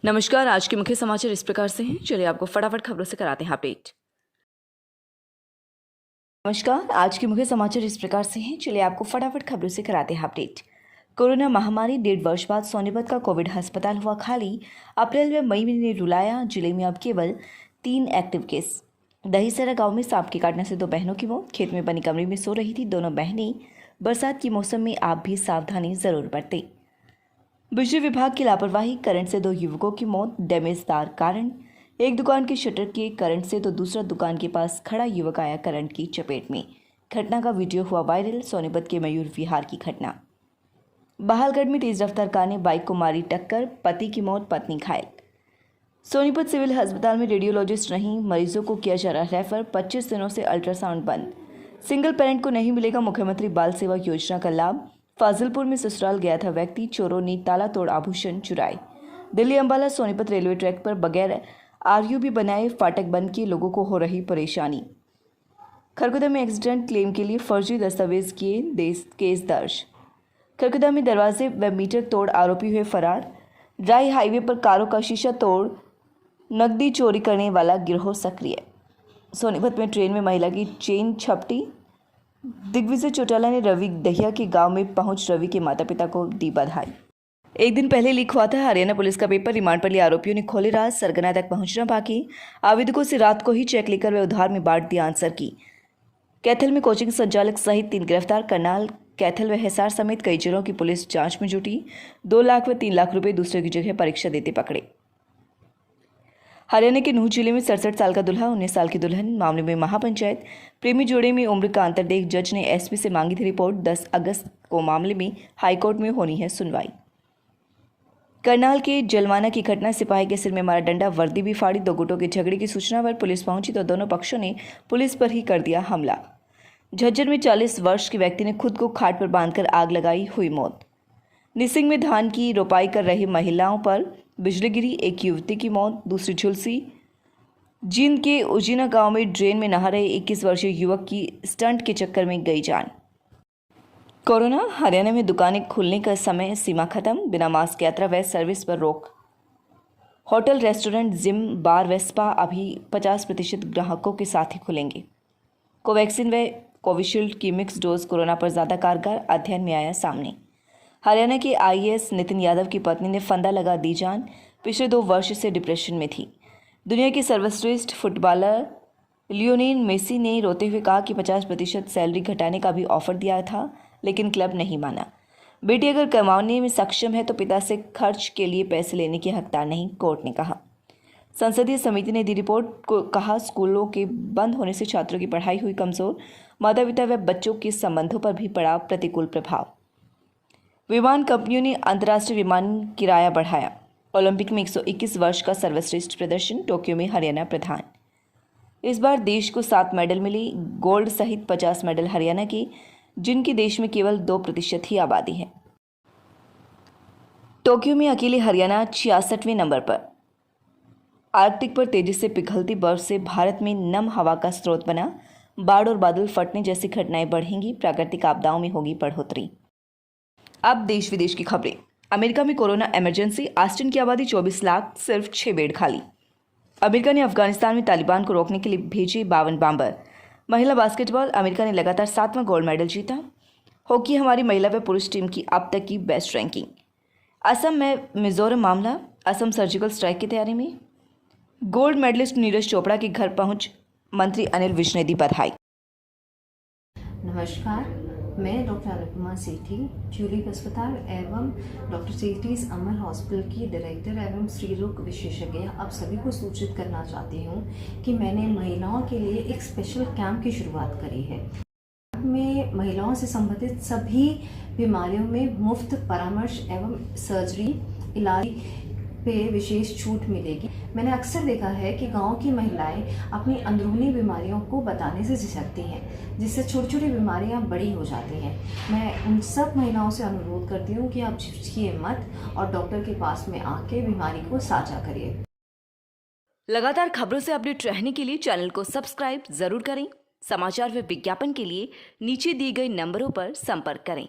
नमस्कार। आज के मुख्य समाचार इस प्रकार से हैं। चलिए आपको फटाफट खबरों से कराते हैं अपडेट। नमस्कार। आज के मुख्य समाचार इस प्रकार से हैं। चलिए आपको फटाफट खबरों से कराते हैं अपडेट। कोरोना महामारी 1.5 वर्ष बाद सोनीपत का कोविड अस्पताल हुआ खाली। अप्रैल व मई में रुलाया। जिले में अब केवल 3 एक्टिव केस। दहीसरा गांव में सांप के काटने से 2 बहनों की मौत। खेत में बनी कमरे में सो रही थी दोनों बहनें। बरसात के मौसम में आप भी सावधानी जरूर बरतें। बिजली विभाग की लापरवाही, करंट से 2 युवकों की मौत। डैमेज तार कारण। एक दुकान के शटर के करंट से तो दूसरा दुकान के पास खड़ा युवक आया करंट की चपेट में। घटना का वीडियो हुआ वायरल। सोनीपत के मयूर विहार की घटना। बहालगढ़ में तेज रफ्तार कार ने बाइक को मारी टक्कर। पति की मौत, पत्नी घायल। सोनीपत सिविल अस्पताल में रेडियोलॉजिस्ट नहीं, मरीजों को किया जा रहा रेफर। 25 दिनों से अल्ट्रासाउंड बंद। सिंगल पेरेंट को नहीं मिलेगा मुख्यमंत्री बाल सेवा योजना का लाभ। फाजिलपुर में ससुराल गया था व्यक्ति, चोरों ने ताला तोड़ आभूषण चुराए। दिल्ली अंबाला सोनीपत रेलवे ट्रैक पर बगैर आरयूबी बनाए फाटक बंद किए, लोगों को हो रही परेशानी। खरगोदा में एक्सीडेंट क्लेम के लिए फर्जी दस्तावेज किए केस दर्ज। खरगोदा में दरवाजे व मीटर तोड़ आरोपी हुए फरार। राय हाईवे पर कारों का शीशा तोड़ नकदी चोरी करने वाला गिरोह सक्रिय। सोनीपत में ट्रेन में महिला की चेन छपटी। दिग्विजय चौटाला ने रवि दहिया के गांव में पहुंच रवि के माता पिता को दी बधाई। एक दिन पहले लीक हुआ था हरियाणा पुलिस का पेपर। रिमांड पर लिए आरोपियों ने खोले राज। सरगना तक पहुंचना बाकी। आवेदकों से रात को ही चेक लेकर वे उधार में बांट दिया आंसर की। कैथल में कोचिंग संचालक सहित 3 गिरफ्तार। करनाल, कैथल व हिसार समेत कई जिलों की पुलिस जांच में जुटी। 2 लाख व 3 लाख रुपए दूसरे की जगह परीक्षा देते पकड़े। हरियाणा के नूह जिले में 67 साल का दूल्हा 19 साल की दुल्हन। मामले में महापंचायत। प्रेमी जोड़े में उम्र का अंतर देख जज ने एसपी से मांगी थी रिपोर्ट। 10 अगस्त को मामले में हाईकोर्ट में होनी है सुनवाई। करनाल के जलवाना की घटना। सिपाही के सिर में मारा डंडा, वर्दी भी फाड़ी। 2 गुटों के झगड़े की सूचना पर पुलिस पहुंची तो दोनों पक्षों ने पुलिस पर ही कर दिया हमला। झज्जर में 40 वर्ष के व्यक्ति ने खुद को खाट पर बांधकर आग लगाई, हुई मौत। निसिंग में धान की रोपाई कर रही महिलाओं पर बिजली गिरी, एक युवती की मौत, दूसरी झुलसी। जींद के उजीना गांव में ड्रेन में नहा रहे 21 वर्षीय युवक की स्टंट के चक्कर में गई जान। कोरोना। हरियाणा में दुकानें खुलने का समय सीमा खत्म। बिना मास्क यात्रा व सर्विस पर रोक। होटल, रेस्टोरेंट, जिम, बार व स्पा अभी 50% ग्राहकों के साथ ही खुलेंगे। कोवैक्सीन व कोविशील्ड की मिक्स डोज कोरोना पर ज्यादा कारगर, अध्ययन में आया सामने। हरियाणा के आईएएस नितिन यादव की पत्नी ने फंदा लगा दी जान। पिछले 2 वर्ष से डिप्रेशन में थी। दुनिया की सर्वश्रेष्ठ फुटबॉलर लियोनेल मेसी ने रोते हुए कहा कि 50% सैलरी घटाने का भी ऑफर दिया था, लेकिन क्लब नहीं माना। बेटी अगर कमाने में सक्षम है तो पिता से खर्च के लिए पैसे लेने की हकदार नहीं, कोर्ट ने कहा। संसदीय समिति ने दी रिपोर्ट को कहा, स्कूलों के बंद होने से छात्रों की पढ़ाई हुई कमजोर। माता पिता व बच्चों के संबंधों पर भी पड़ा प्रतिकूल प्रभाव। विमान कंपनियों ने अंतर्राष्ट्रीय विमान किराया बढ़ाया। ओलंपिक में 121 वर्ष का सर्वश्रेष्ठ प्रदर्शन। टोक्यो में हरियाणा प्रधान। इस बार देश को 7 मेडल मिले। गोल्ड सहित 50 मेडल हरियाणा के, जिनकी देश में केवल 2% ही आबादी है। टोक्यो में अकेले हरियाणा 66वें नंबर पर। आर्कटिक पर तेजी से पिघलती बर्फ से भारत में नम हवा का स्रोत बना। बाढ़ और बादल फटने जैसी घटनाएं बढ़ेंगी। प्राकृतिक आपदाओं में होगी बढ़ोतरी। अब देश विदेश की खबरें। अमेरिका में कोरोना इमरजेंसी। ऑस्टिन की आबादी 24 लाख, सिर्फ 6 बेड खाली। अमेरिका ने अफगानिस्तान में तालिबान को रोकने के लिए भेजे 52 बॉम्बर। महिला बास्केटबॉल। अमेरिका ने लगातार 7वां गोल्ड मेडल जीता। हॉकी। हमारी महिला व पुरुष टीम की अब तक की बेस्ट रैंकिंग। असम में मिजोरम मामला। असम सर्जिकल स्ट्राइक की तैयारी में। गोल्ड मेडलिस्ट नीरज चोपड़ा के घर पहुंच मंत्री अनिल विज ने दी बधाई। नमस्कार, मैं डॉक्टर अनुपमा सेठी, ट्यूलिप अस्पताल एवं डॉक्टर सेठीज अमर हॉस्पिटल की डायरेक्टर एवं स्त्री रोग विशेषज्ञ आप सभी को सूचित करना चाहती हूँ कि मैंने महिलाओं के लिए एक स्पेशल कैंप की शुरुआत करी है। में महिलाओं से संबंधित सभी बीमारियों में मुफ्त परामर्श एवं सर्जरी इलाज पे विशेष छूट मिलेगी। मैंने अक्सर देखा है कि गांव की महिलाएं अपनी अंदरूनी बीमारियों को बताने से झिझकती हैं, जिससे छोटी छोटी बीमारियां बड़ी हो जाती हैं। मैं उन सब महिलाओं से अनुरोध करती हूं कि आप झिझकिए मत और डॉक्टर के पास में आके बीमारी को साझा करिए। लगातार खबरों से अपडेट रहने के लिए चैनल को सब्सक्राइब जरूर करें। समाचार व विज्ञापन के लिए नीचे दिए गए नंबरों पर संपर्क करें।